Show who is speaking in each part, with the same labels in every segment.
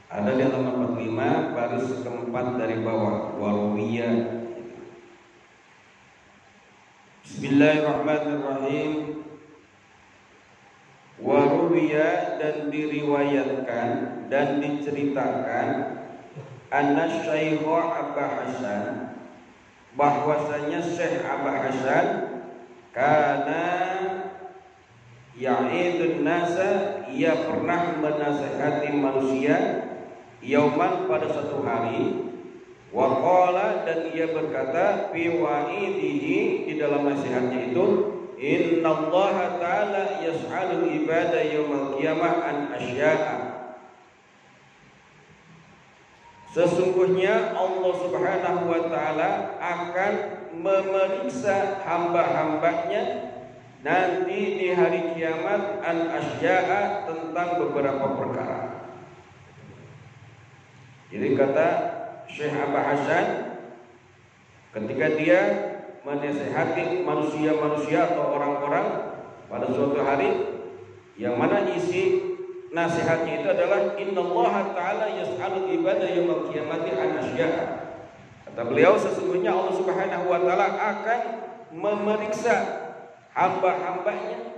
Speaker 1: Ada di halaman 45 baris keempat dari bawah, waruwiya. Bismillahirrahmanirrahim. Waruwiya, dan diriwayatkan dan diceritakan, anna Syekh Abu Hasan, bahwasanya Syekh Abu Hasan kana ya'idun nasa, ia pernah menasihati manusia, yauman, pada suatu hari, wa qala, dan ia berkata, fi wa'idihi, di dalam nasihatnya itu, innallaha ta'ala yas'alul ibada yaumal qiyamah an asya'a, sesungguhnya Allah Subhanahu wa ta'ala akan memeriksa hamba-hambanya nanti di hari kiamat an asya'a, tentang beberapa perkara. Jadi kata Syekh Abu Hasan, ketika dia menasihati manusia-manusia atau orang-orang pada suatu hari, yang mana isi nasihatnya itu adalah innallaha ta'ala yas'alul ibada yaumil qiyamati an asya'a. Kata beliau, sesungguhnya Allah Subhanahu wa ta'ala akan memeriksa hamba-hambanya,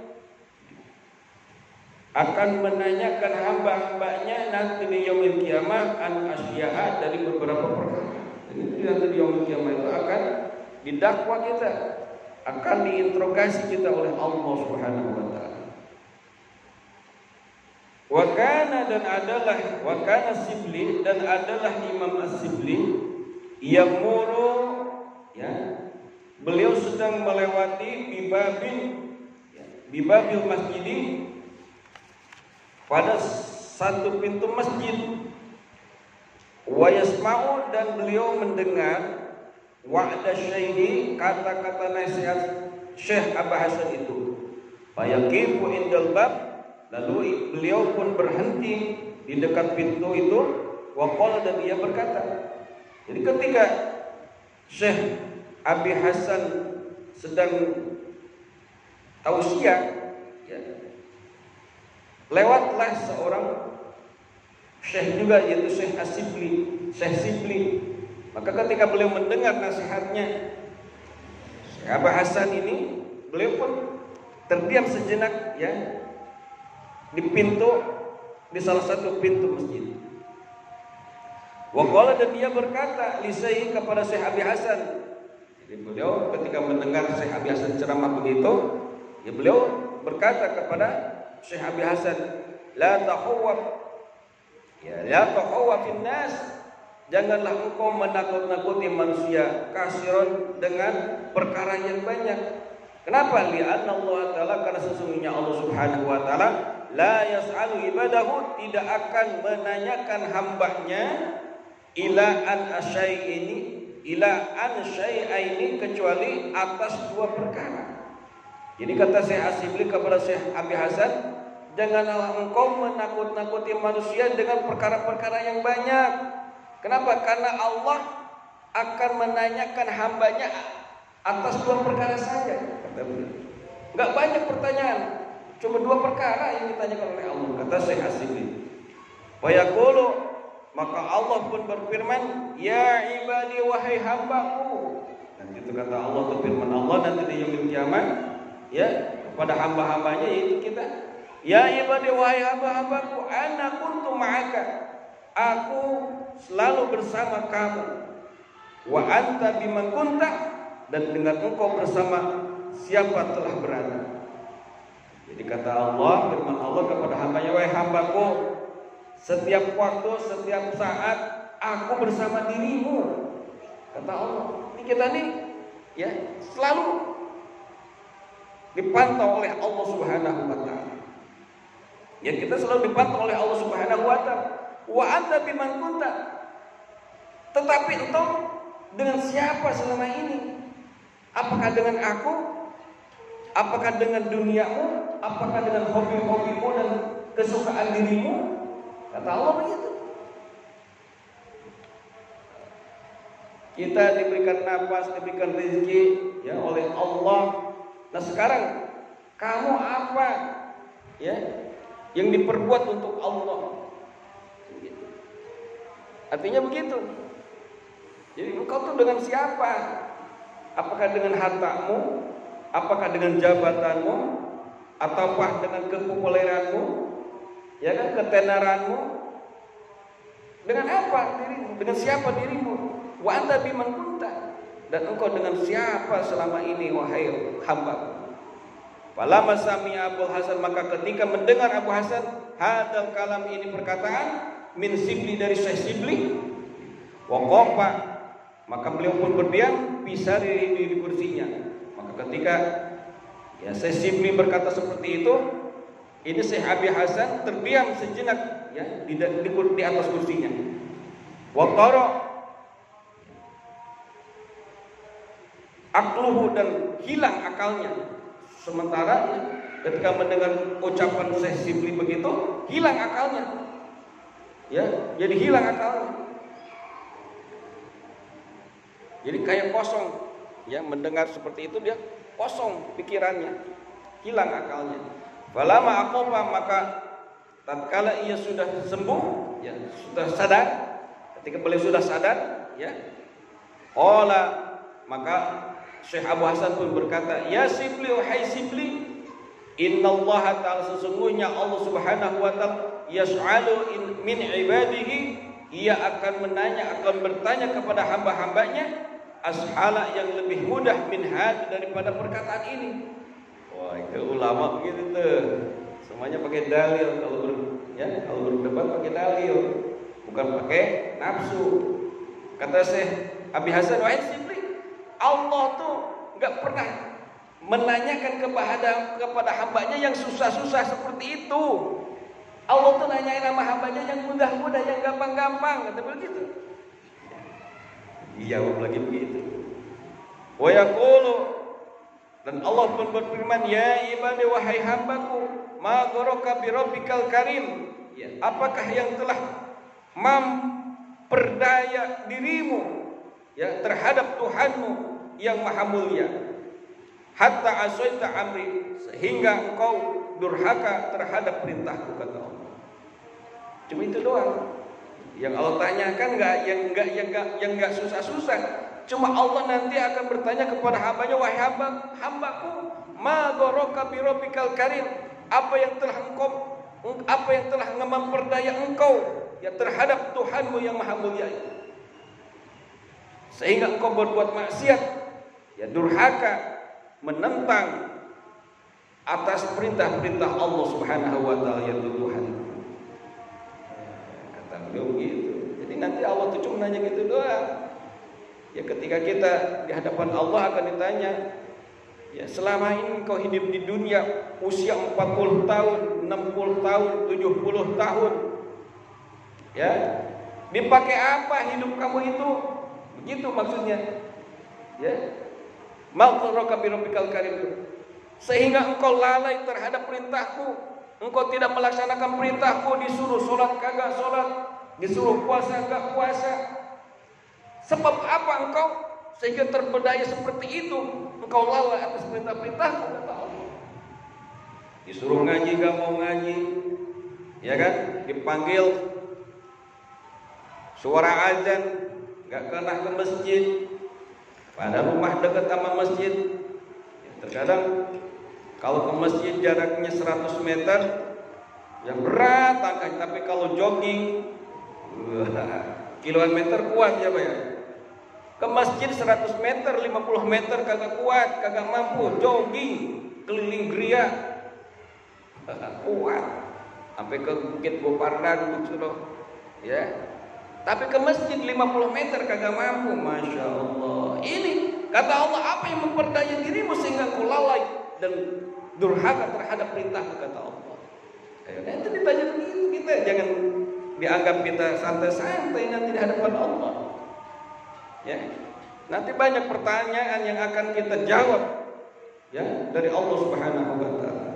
Speaker 1: akan menanyakan hamba-hambanya nanti di yaumil qiyamah an asya'a, dari beberapa perkara. Jadi nanti di yaumil qiyamah itu akan didakwa kita, akan diinterogasi kita oleh Allah Subhanahu wa ta'ala. Wa kana, dan adalah, wa kana Sibli, dan adalah Imam As-Sibli, yamuru, ya, beliau sedang melewati bibabil masjid, pada satu pintu masjid, wa yasma'u, dan beliau mendengar wa'da syaihi, kata-kata nasihat Syekh Abu Hasan itu. Fayaqifu indal bab, lalu beliau pun berhenti di dekat pintu itu, wa qala, dan ia berkata. Jadi ketika Syekh Abu Hasan sedang tausiah, ya, lewatlah seorang syekh juga, yaitu Syekh As-Sibli, Syekh Sibli. Maka ketika beliau mendengar nasihatnya Syekh Abu Hasan ini, beliau pun terdiam sejenak, ya, di salah satu pintu masjid. Wa qala, dan dia berkata lisai, kepada Syekh Abu Hasan. Jadi beliau ketika mendengar Syekh Abu Hasan ceramah begitu, ya, beliau berkata kepada Syekh Abu Hasan, la tahawwaf, ya, la tahawwaf finnas, janganlah engkau menakut-nakuti manusia, kasiron, dengan perkara yang banyak. Kenapa? Li'anna Allah ta'ala, karena sesungguhnya Allah Subhanahu wa ta'ala la yas'alu ibadahu, tidak akan menanyakan hambanya ila an syai'aini, kecuali atas dua perkara. Jadi kata Syekh As-Sibli kepada Syekh Abu Hasan, janganlah engkau menakut-nakuti manusia dengan perkara-perkara yang banyak. Kenapa? Karena Allah akan menanyakan hambanya atas dua perkara saja. Kata beliau, enggak banyak pertanyaan, cuma dua perkara yang ditanyakan oleh Allah, kata Syekh As-Sibli. Wa yaqulu, maka Allah pun berfirman, ya ibadi, wahai hambaku. Dan itu kata Allah, itu firman Allah nanti di yaumil kiamat, ya, kepada hamba-hambanya, yaitu kita. Ya ibadi, wahai hamba-hambaku, ana kuntu ma'aka, aku selalu bersama kamu. Wa anta biman kunta, dan dengan engkau bersama siapa telah berada. Jadi kata Allah, firman Allah kepada hambanya, wahai hambaku, setiap waktu, setiap saat aku bersama dirimu. Kata Allah. Ini kita nih, ya, selalu dipantau oleh Allah Subhanahu wa ta'ala. Ya, kita selalu dipantau oleh Allah Subhanahu wa ta'ala. Wa anta biman kunta, tetapi engkau dengan siapa selama ini? Apakah dengan aku? Apakah dengan duniamu? Apakah dengan hobi-hobimu dan kesukaan dirimu? Kata Allah begitu. Kita diberikan nafas, diberikan rezeki, ya, oleh Allah. Nah sekarang kamu apa, ya, yang diperbuat untuk Allah? Artinya begitu. Jadi engkau tuh dengan siapa? Apakah dengan hartamu? Apakah dengan jabatanmu? Ataukah dengan kepopuleranmu? Ya kan, ketenaranmu? Dengan apa dirimu? Dengan siapa dirimu? Wa anta biman kunta. Dan engkau dengan siapa selama ini wahai hamba? Falamma sami'a Abu Hasan, maka ketika mendengar Abu Hasan hadal kalam, ini perkataan min Sibli, dari Syekh Sibli, waqafa, maka beliau pun berdiam bisa di kursinya. Maka ketika ya Syekh Sibli berkata seperti itu, ini Syekh Abi Hasan terdiam sejenak ya di atas kursinya. Waqara akluhu, dan hilang akalnya. Sementara ketika mendengar ucapan Syekh Sibli begitu, hilang akalnya. Ya, jadi hilang akalnya. Jadi kayak kosong. Ya, mendengar seperti itu dia kosong pikirannya, hilang akalnya. Falamma aqafa, maka tatkala ia sudah sembuh, ya, sudah sadar, ketika beliau sudah sadar, ya, qala, maka Syekh Abu Hasan pun berkata, ya Sibli, wahai Sibli, innallaha ta'ala, sesungguhnya Allah Subhanahu wa ta'ala, yas'alu min ibadihi, ia akan bertanya kepada hamba-hambanya, ashala, yang lebih mudah min had, daripada perkataan ini. Wah, itu ulama begitu tuh. Semuanya pakai dalil, kalau berdebat pakai dalil, bukan pakai nafsu. Kata Syekh Abi Hasan, wahai Sibli, Allah tuh nggak pernah menanyakan kepada hambanya yang susah-susah seperti itu. Allah tuh nanyain sama hambanya yang mudah-mudah, yang gampang-gampang, kata begitu. Dijawab lagi begitu. Wa yaqulu, dan Allah pun berfirman, ya ibadi, wahai hambaku, ma gharaka bi rabbikal karim, ya, apakah yang telah memperdaya dirimu ya terhadap Tuhanmu yang maha mulia, hatta asaita amri, sehingga engkau durhaka terhadap perintahku, kata Allah. Cuma itu doang yang Allah tanyakan, yang susah-susah. Cuma Allah nanti akan bertanya kepada hambanya, wahai hambaku, ma gharaka bi rabbikal karim, apa yang telah memperdaya engkau ya terhadap Tuhanmu yang maha mulia, sehingga engkau berbuat maksiat, ya durhaka, menentang atas perintah-perintah Allah Subhanahu wa ta'ala, yaitu Tuhan. Kata beliau begitu. Jadi nanti Allah tuh cuma nanya gitu doang. Ya, ketika kita di hadapan Allah akan ditanya, ya selama ini engkau hidup di dunia usia 40 tahun, 60 tahun, 70 tahun, ya dipakai apa hidup kamu itu? Begitu maksudnya. Ya. Ma'gharaka bi rabbikal karim, sehingga engkau lalai terhadap perintahku, engkau tidak melaksanakan perintahku, disuruh sholat kagak sholat, disuruh puasa kagak puasa. Sebab apa engkau sehingga terpedaya seperti itu? Engkau lalai atas perintah-perintahku, kata Allah. Disuruh ngaji gak mau ngaji, ya kan? Dipanggil suara azan gak kena ke masjid, pada rumah dekat sama masjid. Terkadang kalau ke masjid jaraknya 100 meter, yang berat angkat. Tapi kalau jogging kiloan meter kuat ya Pak ya. Ke masjid 100 meter, 50 meter kagak kuat, kagak mampu. Jogging keliling geria kuat, sampai ke Bukit Bopardan gitu, ya. Tapi ke masjid 50 meter kagak mampu. Masya Allah. Ini kata Allah, apa yang memperdaya dirimu sehingga kau lalai dan durhaka terhadap perintah, kata Allah. Nanti ditanya begitu, kita jangan dianggap kita santai-santai nanti di hadapan Allah. Ya, nanti banyak pertanyaan yang akan kita jawab ya dari Allah Subhanahu wa taala.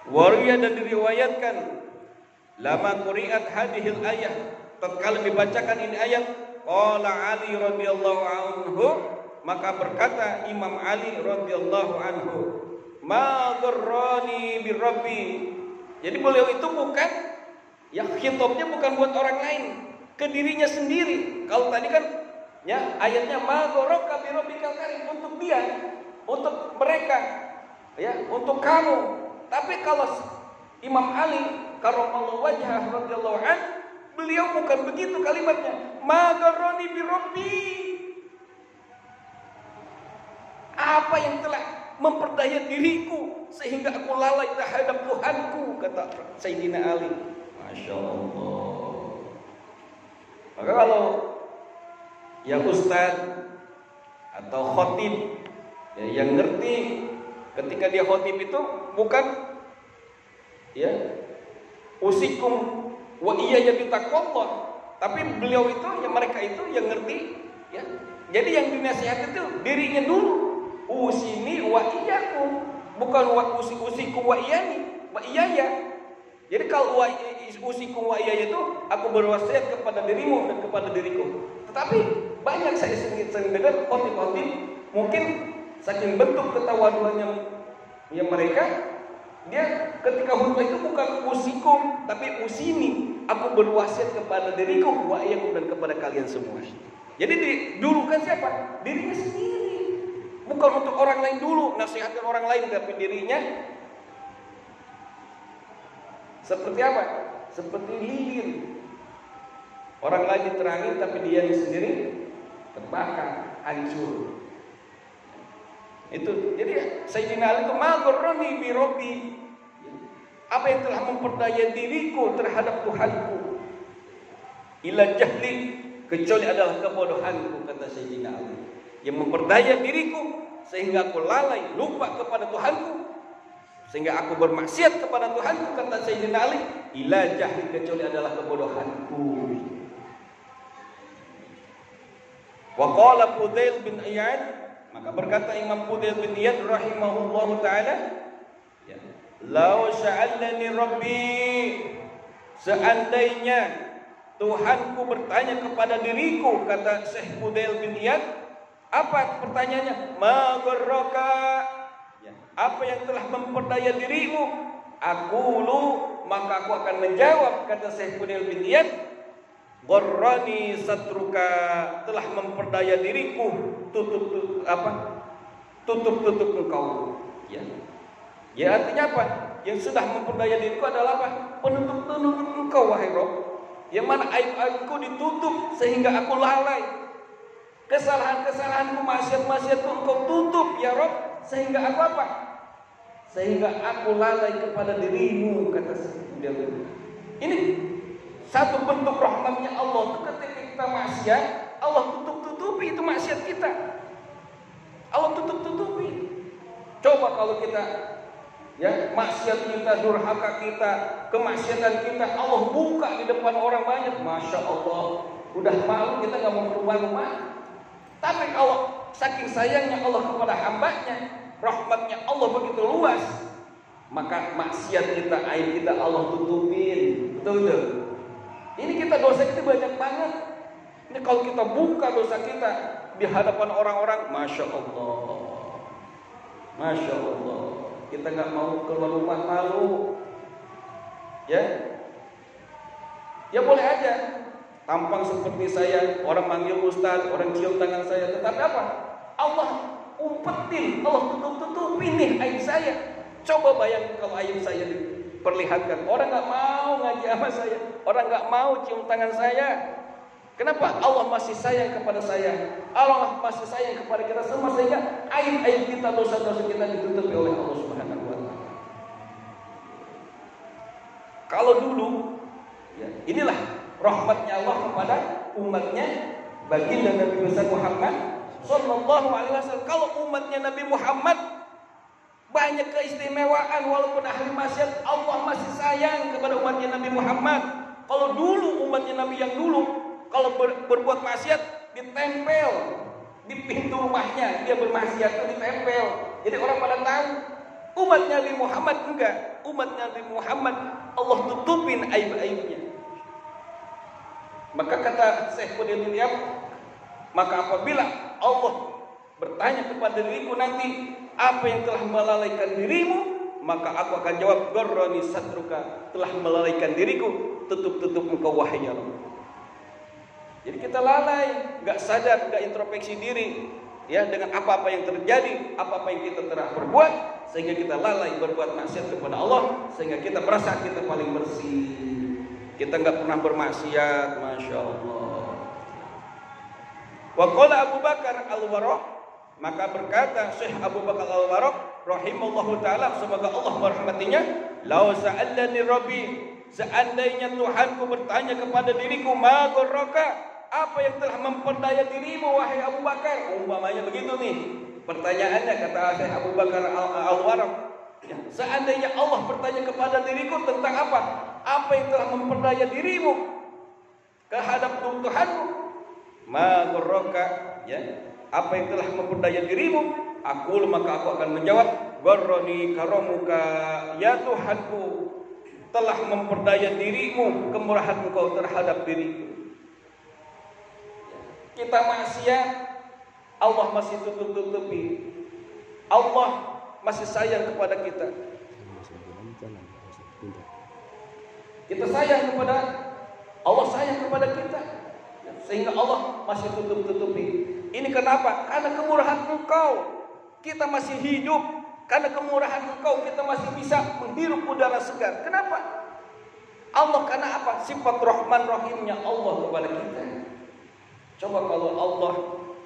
Speaker 1: Wariya, dan diriwayatkan, lama quri'at hadhil ayah, tatkala dibacakan ini ayat, qala Ali radhiyallahu anhu, maka berkata Imam Ali radhiyallahu anhu, ma gharrani bi rabbi. Jadi beliau itu bukan, ya khitabnya bukan buat orang lain, ke dirinya sendiri. Kalau tadi kan ya ayatnya ma ghurraka bi rabbikal karim, untuk dia, untuk mereka, ya, untuk kamu. Tapi kalau Imam Ali karramallahu wajhah radhiyallahu an, beliau bukan begitu kalimatnya. Ma gharrani bi rabbi. Apa yang telah memperdaya diriku sehingga aku lalai terhadap Tuhanku, kata Sayyidina Ali. Masya Allah. Maka kalau ya ustaz atau khotib ya, yang ngerti ketika dia khotib itu bukan ya usikum wa iyaya bitaqwallah, tapi beliau itu yang mereka itu yang ngerti ya. Jadi yang dinasihat itu dirinya dulu. Usini wa iyakum, bukan usikum wa iyani wa iyaya. Jadi kalau usikum wa iyaya itu aku berwasiat kepada dirimu dan kepada diriku. Tetapi banyak saya sering dengar khotib-khotib mungkin saking bentuk ketawaduannya ya mereka, dia ketika khutbah itu bukan usikum tapi usini, aku berwasiat kepada diriku wa iyakum dan kepada kalian semua. Jadi didulukan siapa? Dirinya sendiri. Bukan untuk orang lain dulu, nasihatkan orang lain, tapi dirinya seperti apa? Seperti lilin. Orang lain diterangi, tapi dia sendiri terbakar, hancur. Itu. Jadi Sayyidina Ali itu ma gharrani bi rabbi. Apa yang telah memperdaya diriku terhadap Tuhanku? Ila jahli, kecuali adalah kebodohanku, kata Sayyidina Ali. Yang memperdaya diriku sehingga aku lalai, lupa kepada Tuhanku, sehingga aku bermaksiat kepada Tuhanku, kata Sayyidina Ali. Ila jahli, kecuali adalah kebodohanku. Wa qala Fudail bin Iyad, maka berkata Imam Fudail bin Iyad rahimahullahu taala, ya, lau sya'alani rabbi, seandainya Tuhanku bertanya kepada diriku, kata Syekh Fudail bin Iyad, apa pertanyaannya? Ma gharraka, ya, apa yang telah memperdaya dirimu? Aqulu, maka aku akan menjawab, kata Syekh Fudail bin Iyad, gharrani satruka, telah memperdaya diriku tutup engkau. Ya. Ya, artinya apa? Yang sudah memperdaya diriku adalah apa? Penutup engkau, wahai Rabb. Yang mana aib-aibku ditutup sehingga aku lalai. Kesalahan-kesalahanku, maksiat-maksiatku engkau tutup ya Rabb, sehingga aku apa? Sehingga aku lalai kepada dirimu, kata dia. Ini satu bentuk rahmatnya Allah itu ketika kita maksiat, Allah tutup-tutupi itu maksiat kita. Allah tutup-tutupi. Coba kalau kita ya maksiat kita, durhaka kita, kemaksiatan kita, Allah buka di depan orang banyak, Masya Allah, udah malu kita nggak mau keluar rumah. Tapi kalau saking sayangnya Allah kepada hambanya, rahmatnya Allah begitu luas, maka maksiat kita, aib kita Allah tutupin. Betul-betul. Ini kita dosa kita banyak banget. Ini kalau kita buka dosa kita di hadapan orang-orang, Masya Allah, Masya Allah, kita nggak mau keluar rumah malu. Ya, ya boleh aja tampang seperti saya, orang manggil ustaz, orang cium tangan saya, tetapi apa? Allah umpetin, Allah tutup-tutupin nih aib saya. Coba bayangkan kalau aib saya diperlihatkan, orang nggak mau ngaji sama saya, orang nggak mau cium tangan saya. Kenapa? Allah masih sayang kepada saya, Allah masih sayang kepada kita semua, sehingga aib-aib kita, dosa-dosa kita ditutupi oleh Allah Subhanahu wa Ta'ala. Kalau dulu, ya, inilah rahmatnya Allah kepada umatnya, baginda Nabi besar Muhammad Sallallahu Alaihi Wasallam. Kalau umatnya Nabi Muhammad banyak keistimewaan, walaupun ahli maksiat, Allah masih sayang kepada umatnya Nabi Muhammad. Kalau dulu umatnya Nabi yang dulu, kalau berbuat maksiat ditempel di pintu rumahnya, dia bermaksiat itu ditempel. Jadi orang pada tahu. Umatnya Nabi Muhammad enggak. Umatnya Nabi Muhammad Allah tutupin aib-aibnya. Maka kata Syekh Fudail bin Iyad, maka apabila Allah bertanya kepada diriku nanti, apa yang telah melalaikan dirimu, maka aku akan jawab, gharrani satruka, telah melalaikan diriku, tutup-tutup engkau wahai ya Rabb. Jadi kita lalai, nggak sadar, nggak introspeksi diri, ya, dengan apa-apa yang terjadi, apa-apa yang kita telah berbuat, sehingga kita lalai berbuat maksiat kepada Allah, sehingga kita merasa kita paling bersih. Kita nggak pernah bermaksiat, masya Allah. Wa qala Abu Bakar Al-Warraq, maka berkata Syekh Abu Bakar Al-Warraq rahimallahu taala, semoga Allah merahmatinya, "Lau sa'alani Rabbi, seandainya Tuhanku bertanya kepada diriku, ma gharraka, apa yang telah memperdaya dirimu wahai Abu Bakar?" Umpamanya begitu nih pertanyaannya, kata Syekh Abu Bakar Al-Warraq, ya, seandainya Allah bertanya kepada diriku tentang apa? Apa yang telah memperdaya dirimu kehadap Tuhanmu? Ma gharraka, ya, apa yang telah memperdaya dirimu? Aku, maka aku akan menjawab, gharrani karamuka, ya Tuhanku, telah memperdaya dirimu kemurahan Engkau terhadap diriku. Kita maksiat, Allah masih tutup-tutupi. Allah masih sayang kepada kita. Kita sayang kepada Allah, sayang kepada kita, sehingga Allah masih tutup-tutupi. Ini kenapa? Karena kemurahan Engkau kita masih hidup. Karena kemurahan Engkau kita masih bisa menghirup udara segar. Kenapa? Allah, karena apa? Sifat Rahman Rahimnya Allah kepada kita. Coba kalau Allah,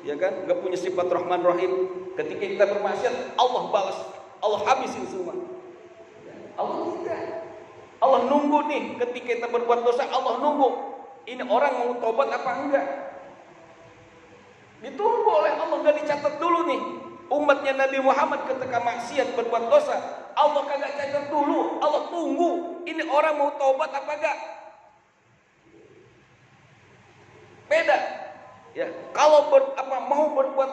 Speaker 1: ya kan, gak punya sifat Rahman Rahim, ketika kita bermaksiat, Allah balas, Allah habisin semua. Allah tidak. Allah nunggu nih, ketika kita berbuat dosa, Allah nunggu. Ini orang mau tobat apa enggak? Ditunggu oleh Allah, gak dicatat dulu nih. Umatnya Nabi Muhammad ketika maksiat berbuat dosa, Allah kagak catat dulu, Allah tunggu. Ini orang mau tobat apa enggak? Beda. Ya, kalau mau berbuat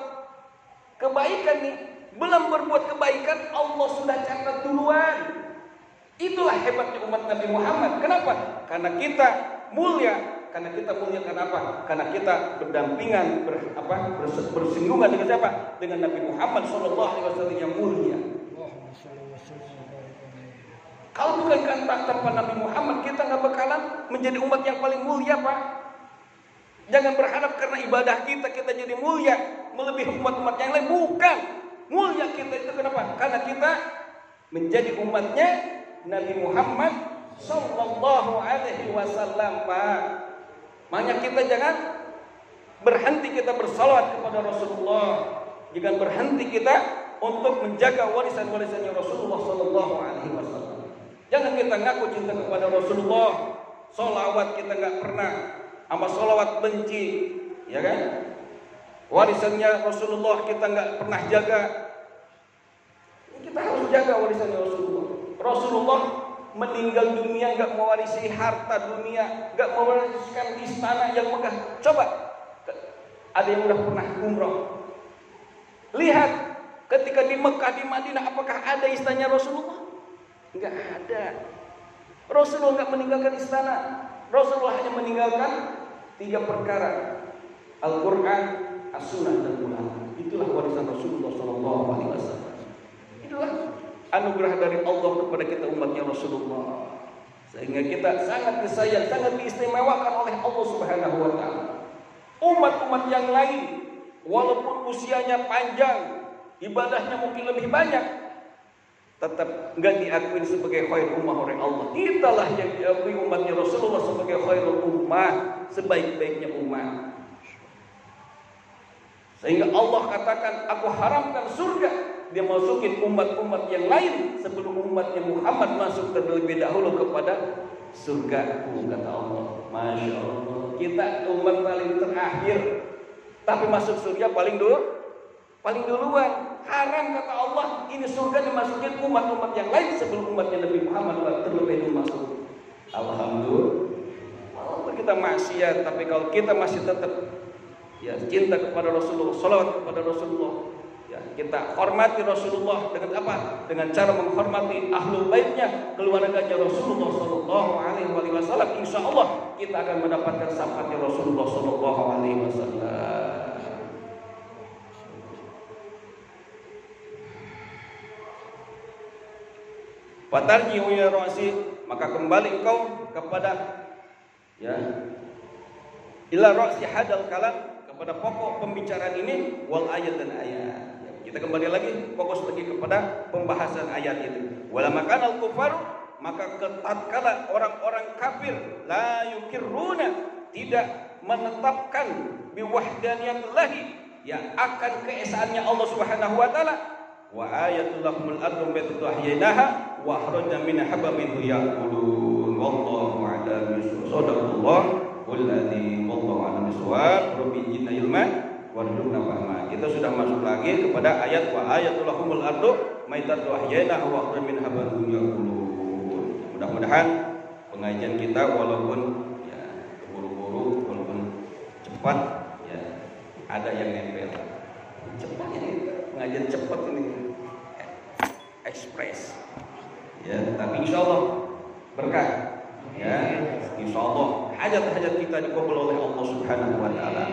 Speaker 1: kebaikan nih, belum berbuat kebaikan, Allah sudah catat duluan. Itulah hebatnya umat Nabi Muhammad. Kenapa? Karena kita mulia. Karena kita mulia kenapa? Karena kita berdampingan, bersinggungan dengan siapa? Dengan Nabi Muhammad SAW yang mulia. Kalau bukan tanpa Nabi Muhammad, kita nggak bakalan menjadi umat yang paling mulia, Pak. Jangan berharap karena ibadah kita jadi mulia melebihi umat-umat yang lain. Bukan. Mulia kita itu kenapa? Karena kita menjadi umatnya Nabi Muhammad Sallallahu Alaihi Wasallam, Pak. Makanya kita jangan berhenti kita bersalawat kepada Rasulullah. Jangan berhenti kita untuk menjaga warisan-warisannya Rasulullah Sallallahu Alaihi Wasallam. Jangan kita ngaku cinta kepada Rasulullah, salawat kita nggak pernah, sama salawat benci, ya kan? Warisannya Rasulullah kita nggak pernah jaga. Kita harus jaga warisannya Rasulullah. Rasulullah meninggal dunia nggak mewarisi harta dunia, nggak mewariskan istana yang megah. Coba, ada yang udah pernah umroh, lihat ketika di Mekah, di Madinah, apakah ada istananya Rasulullah? Nggak ada. Rasulullah nggak meninggalkan istana. Rasulullah hanya meninggalkan 3 perkara: Al-Quran, As-Sunnah, dan ulama. Itulah warisan Rasulullah SAW. Itulah anugerah dari Allah kepada kita umatnya Rasulullah, sehingga kita sangat disayang, sangat diistimewakan oleh Allah Subhanahu wa taala. Umat-umat yang lain walaupun usianya panjang, ibadahnya mungkin lebih banyak, tetap enggak diakui sebagai khair ummah oleh Allah. Kitalah yang diakui umatnya Rasulullah sebagai khairul ummah, sebaik-baiknya umat. Sehingga Allah katakan, aku haramkan surga, dia masukin umat-umat yang lain sebelum umatnya Muhammad masuk terlebih dahulu kepada surga, kata Allah. Masya Allah, kita umat paling terakhir, tapi masuk surga paling duluan. Haram kata Allah, ini surga dimasukin umat-umat yang lain sebelum umatnya Nabi Muhammad terlebih dahulu masuk. Alhamdulillah. Walaupun kita maksiat, tapi kalau kita masih tetap ya cinta kepada Rasulullah, salawat kepada Rasulullah, ya, kita hormati Rasulullah dengan apa? Dengan cara menghormati ahlul baitnya, keluarganya Rasulullah Sallallahu Alaihi Wasallam. Insya Allah kita akan mendapatkan syafaatnya Rasulullah Sallallahu Alaihi Wasallam. Fatarji'u ya ra'si, maka kembali engkau kepada ya ila ra'si hadal kalam, kepada pokok pembicaraan ini, wal ayat dan ayat. Kita kembali lagi fokus lagi kepada pembahasan ayat itu. Wala makanal kufar, maka tatkala orang-orang kafir la yukirruna, tidak menetapkan biwahdaniyatillah, yang akan keesaannya Allah Subhanahu wa taala. Wa ayatul lahumul ardum baitul ahyaynaha wa akhrajna minha habban minhu ya'kulun. Wallahu a'lam bishawab. Shadaqallah wal ladzi wallahu a'lam bishawab. Rabbi jinna ilman warzuqna fahma. Kita sudah masuk lagi kepada ayat wa ayatul lahumul ardu maitat ahyaynaha wa akhrajna minha habban minhu ya'kulun. Mudah-mudahan pengajian kita walaupun ya buru-buru, walaupun cepat, ya ada yang nempel. Cepat ini pengajian cepat ini, ekspres. Ya, tapi insya Allah berkah. Ya, insya Allah hajat-hajat kita dikabul oleh Allah Subhanahu wa taala.